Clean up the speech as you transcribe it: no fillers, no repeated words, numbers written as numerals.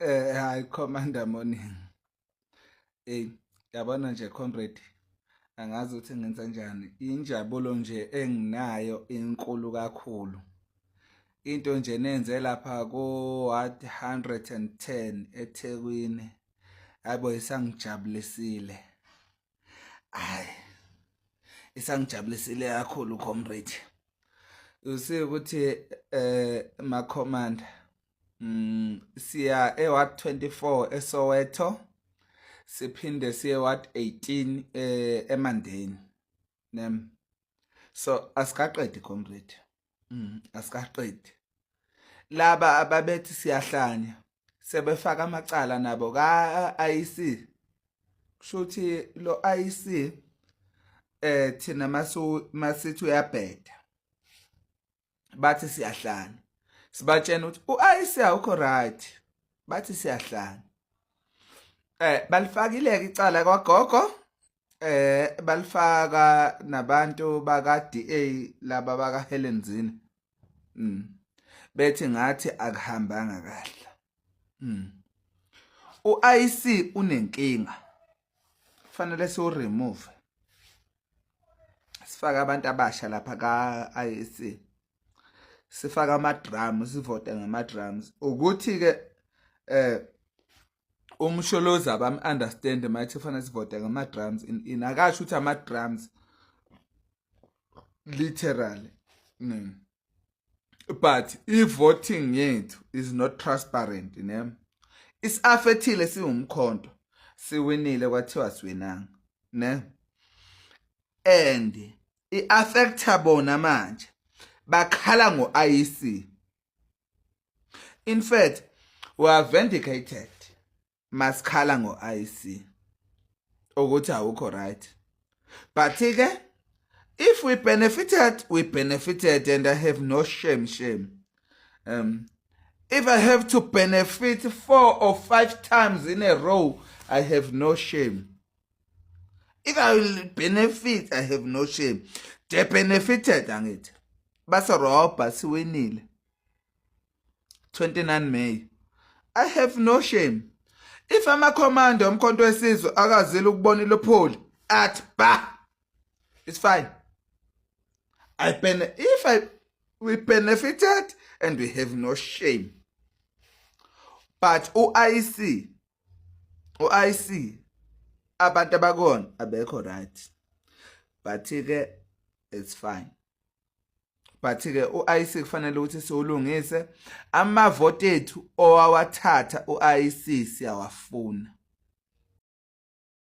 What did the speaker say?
Hi Commander Morning. Yabona nje comrade, angazi ukuthi ngenza njani. Injabulo nje enginayo inkulu kakhulu. Into nje nenze lapha ku what 110 eThekwini. Hayibo isangijabulisile. Hayi. Isangijabulisile kakhulu comrade. Usiye ukuthi ma commander siya eWard 24 eSoweto siphinde siye eWard 18 eMandeni nem so asikaqedi comrade asikaqedi laba ababethi siyahlanya sebefaka amacala nabo ka IC kushuthi lo IC thina masithi uyabheda bathi siyahlanya sibatshena ukuthi uIC awukho right bathi siyahlanya balifakile icala kwagogo balifaka nabantu baka DA laba baka Helenzini bethi ngathi akuhambanga kahle uIC unenkinga kufanele siu remove sifaka abantu abasha lapha ka IC sifaka ama-drums sivote ngama-drums ukuthi ke umsholozi abam-understand mayithi fanele sivote ngama-drums inakasho ukuthi ama-drums literally but i-voting yethu is not transparent is-affectile siwumkhonto siwinile kwathiwa siwinanga and i-affecta bona manje bakhala ngo-IEC. In fact, we are vindicated. Maskhala ngo-IEC. Ukuthi awukho right. But ke, if we benefited and I have no shame. If I have to benefit 4 or 5 times in a row, I have no shame. If I will benefit, I have no shame. They benefited, angithi. Basaroba siwinile 29 May. I have no shame. If I'm a commander umkhonto wesizwe akazile ukubona ilopholi at ba it's fine. We benefited and we have no shame. But uIC abantu abakona abekho right. But ke it's fine. But ke uIC kufanele ukuthi siwulungise amavote ethu owawathatha uIC siyawafuna